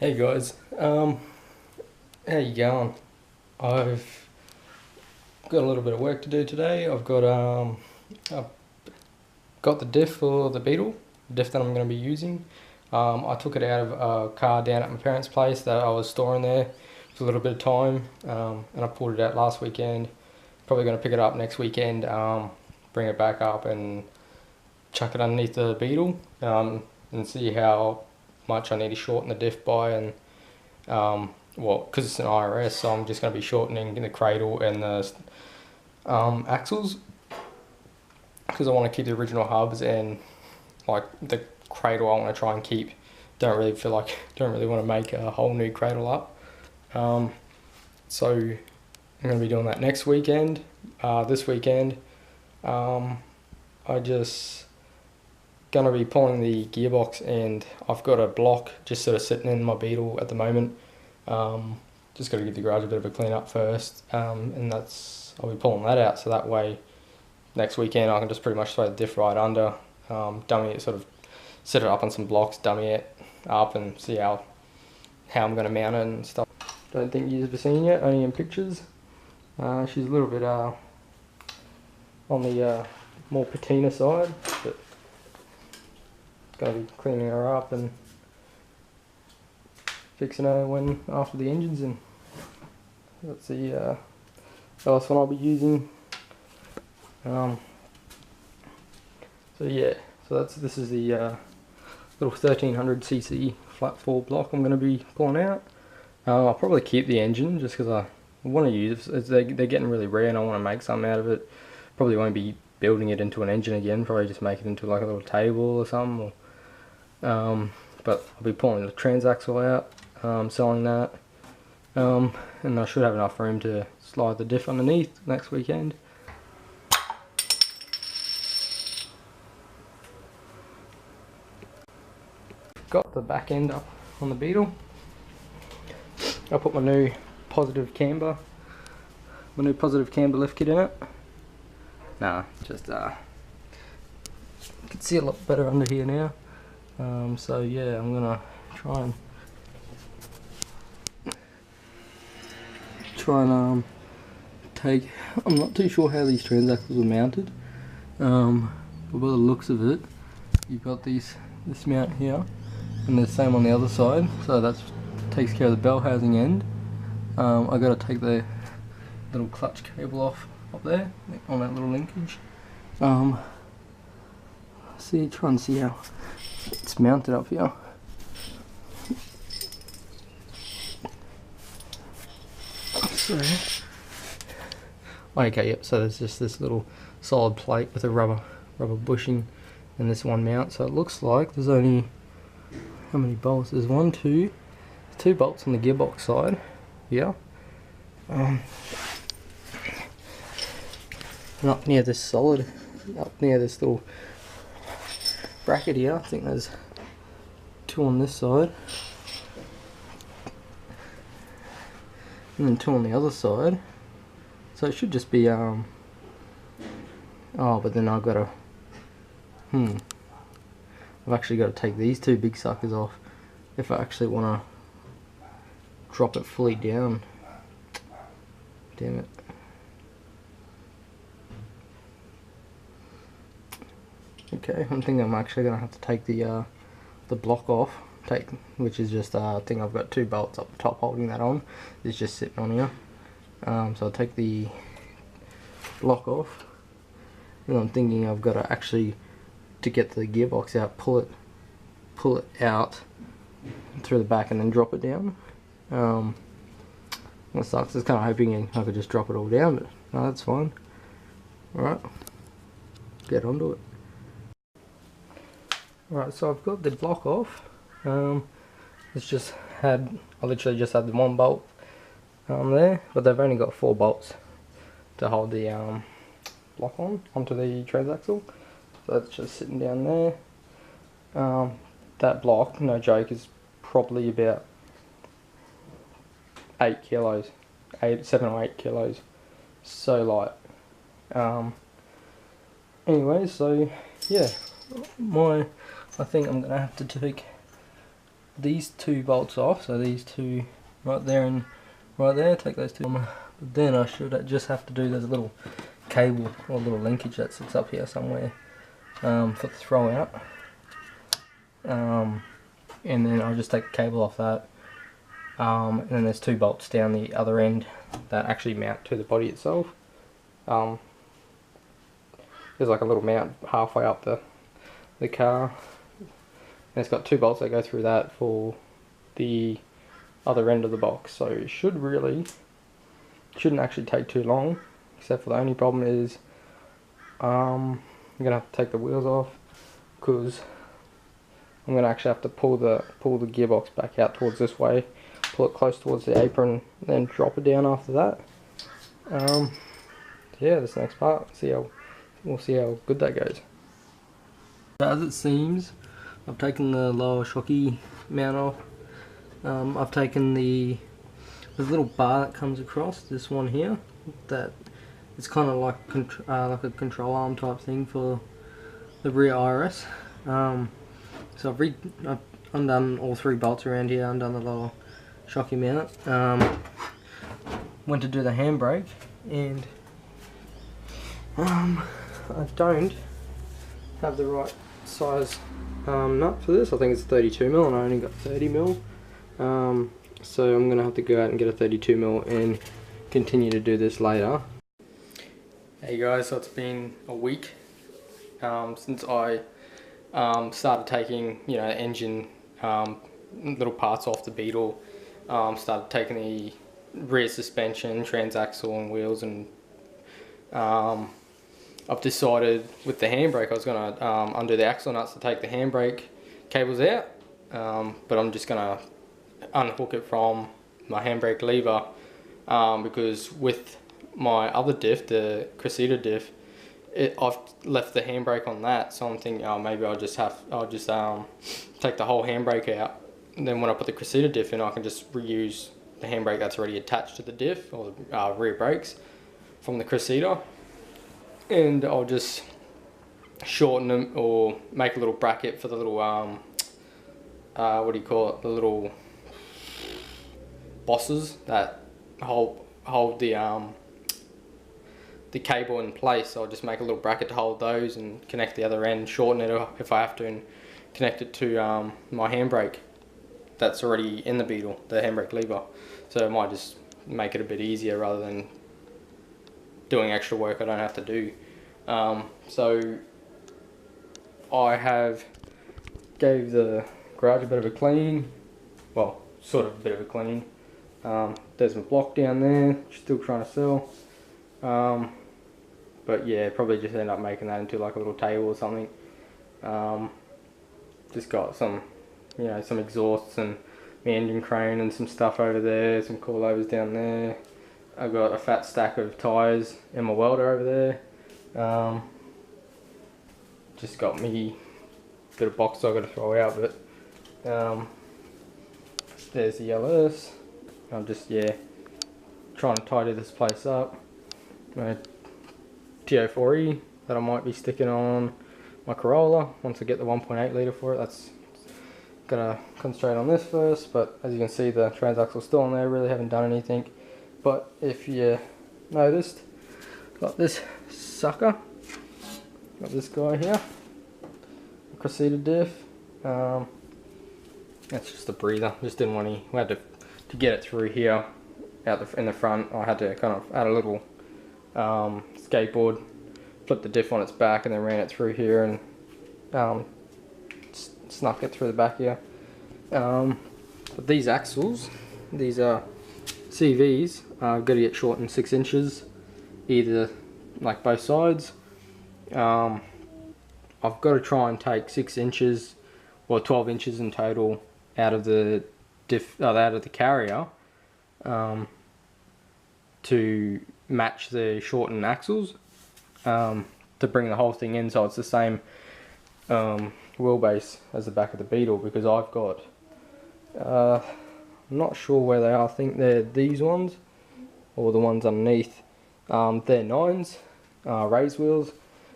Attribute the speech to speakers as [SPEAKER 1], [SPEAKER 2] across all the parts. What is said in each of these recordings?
[SPEAKER 1] Hey guys, how you going? I've got a little bit of work to do today. I've got the diff for the beetle, the diff that I'm going to be using. I took it out of a car down at my parents' place that I was storing there for a little bit of time, and I pulled it out last weekend. Probably going to pick it up next weekend, bring it back up and chuck it underneath the beetle, and see how much I need to shorten the diff by. And well, because it's an IRS, so I'm just going to be shortening the cradle and the axles, because I want to keep the original hubs, and like the cradle I want to try and keep. Don't really want to make a whole new cradle up. So I'm going to be doing that next weekend. This weekend, I just going to be pulling the gearbox, and I've got a block just sort of sitting in my beetle at the moment. Just got to give the garage a bit of a clean up first, and I'll be pulling that out, so that way next weekend I can just pretty much throw the diff right under, dummy it, sort of set it up on some blocks, dummy it up, and see how I'm going to mount it and stuff. Don't think you've ever seen yet, only in pictures. She's a little bit on the more patina side, but gonna be cleaning her up and fixing her after the engine's in. That's the last one I'll be using. So yeah, this is the little 1300cc flat 4 block I'm going to be pulling out. I'll probably keep the engine just because I want to use it. They're getting really rare and I want to make something out of it. Probably won't be building it into an engine again, probably just make it into like a little table or something. But I'll be pulling the transaxle out, selling that, and I should have enough room to slide the diff underneath next weekend. Got the back end up on the beetle. I'll put my new positive camber lift kit in it. Just you can see a lot better under here now. So yeah, I'm gonna try and take. I'm not too sure how these transaxles are mounted, but by the looks of it, you've got this mount here, and the same on the other side. So that takes care of the bell housing end. I got to take the little clutch cable off up there on that little linkage. Try and see how it's mounted up here. So, okay, yep. So there's just this little solid plate with a rubber bushing and this one mount. So it looks like there's only, how many bolts? There's two bolts on the gearbox side. Yeah. And up near this little bracket here, I think there's two on this side, and then two on the other side. So it should just be oh, but then I've got to I've actually got to take these two big suckers off if I actually want to drop it fully down. Damn it. Okay, I'm thinking I'm actually gonna have to take the block off. Which is just I think I've got two bolts up the top holding that on. It's just sitting on here. So I'll take the block off. And I'm thinking I've got to actually, to get the gearbox out, pull it out through the back and then drop it down. That sucks. I was kind of hoping I could just drop it all down, but no, that's fine. Alright, get onto it. Alright, so I've got the block off. I literally just had the one bolt there, but they've only got 4 bolts to hold the block onto the transaxle. So it's just sitting down there. That block, no joke, is probably about 8 kilos, 7 or 8 kilos. So light. Anyway, so yeah, I think I'm gonna have to take these two bolts off, so these two right there and right there, take those two. But then I should just have to do there's a little cable or a little linkage that sits up here somewhere for the throw out. And then I'll just take the cable off that. And then there's two bolts down the other end that actually mount to the body itself. There's like a little mount halfway up the car. And it's got two bolts that go through that for the other end of the box. So it shouldn't actually take too long, except for the only problem is I'm gonna have to take the wheels off because I'm gonna actually have to pull the gearbox back out towards this way, pull it close towards the apron, then drop it down after that. Yeah, this next part, we'll see how good that goes. As it seems, I've taken the lower shocky mount off. I've taken there's a little bar that comes across this one here. That it's kind of like a control arm type thing for the rear IRS. So I've undone all three bolts around here, undone the lower shocky mount. Went to do the handbrake, and I don't have the right size nut for this. I think it's 32mm and I only got 30mm. So I'm gonna have to go out and get a 32mm and continue to do this later. Hey guys, so it's been a week since I started taking, you know, engine little parts off the Beetle. Started taking the rear suspension, transaxle and wheels, and I've decided with the handbrake I was going to undo the axle nuts to take the handbrake cables out, but I'm just going to unhook it from my handbrake lever because with my other diff, the Cressida diff, I've left the handbrake on that, so I'm thinking, oh, maybe I'll just take the whole handbrake out, and then when I put the Cressida diff in, I can just reuse the handbrake that's already attached to the diff or the rear brakes from the Cressida, and I'll just shorten them or make a little bracket for the little what do you call it, the little bosses that hold the cable in place. So I'll just make a little bracket to hold those and connect the other end, shorten it if I have to, and connect it to my handbrake that's already in the Beetle, the handbrake lever. So it might just make it a bit easier rather than doing extra work I don't have to do. So I gave the garage a bit of a clean, well, sort of a bit of a clean. There's my block down there, still trying to sell. But yeah, probably just end up making that into like a little table or something. Just got some, you know, some exhausts and my engine crane and some stuff over there, some coilovers down there. I've got a fat stack of tyres and my welder over there. Just got me a bit of box I've got to throw out, but there's the LS. I'm just, yeah, trying to tidy this place up. My TO4E that I might be sticking on my Corolla once I get the 1.8 litre for it. That's gonna concentrate on this first, but as you can see, the transaxle's still on there. Really haven't done anything. But if you noticed, got this sucker, got this guy here, Cressida diff. That's just a breather. Just didn't want we had to get it through here, in the front. I had to kind of add a little skateboard, flip the diff on its back, and then ran it through here and snuck it through the back here. But these axles, these are CVs, I've got to get shortened 6 inches, either like both sides. I've got to try and take 6 inches or 12 inches in total out of the out of the carrier to match the shortened axles, to bring the whole thing in so it's the same wheelbase as the back of the Beetle, because I've got I'm not sure where they are. I think they're these ones or the ones underneath. They're 9s, raised wheels,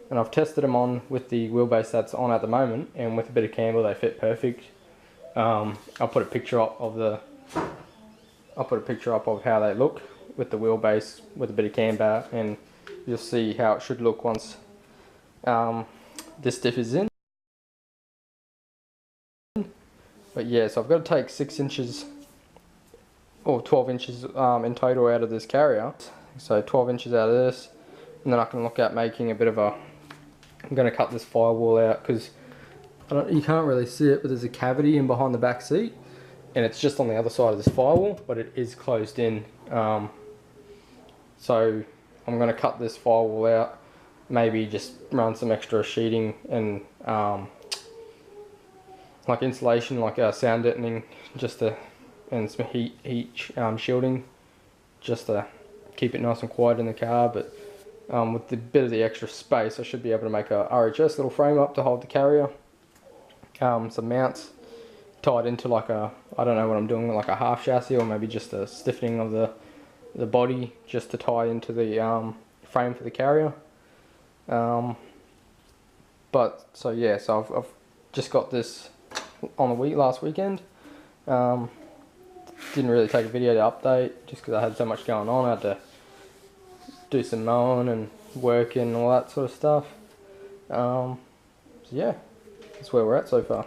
[SPEAKER 1] and I've tested them on with the wheelbase that's on at the moment, and with a bit of camber they fit perfect. I'll put a picture up of how they look with the wheelbase with a bit of camber, and you'll see how it should look once this diff is in. But yeah, so I've got to take 6 inches or 12 inches in total out of this carrier. So 12 inches out of this, and then I can look at making a bit of a, I'm going to cut this firewall out because you can't really see it, but there's a cavity in behind the back seat, and it's just on the other side of this firewall, but it is closed in. So I'm going to cut this firewall out, maybe just run some extra sheeting and like insulation, like sound deadening, just to, and some heat shielding, just to keep it nice and quiet in the car. But with the bit of the extra space, I should be able to make a RHS little frame up to hold the carrier. Some mounts tied into like a, I don't know what I'm doing, like a half chassis, or maybe just a stiffening of the body just to tie into the frame for the carrier. But so yeah, so I've just got this on the last weekend. Didn't really take a video to update just because I had so much going on. I had to do some mowing and working and all that sort of stuff. So yeah, that's where we're at so far.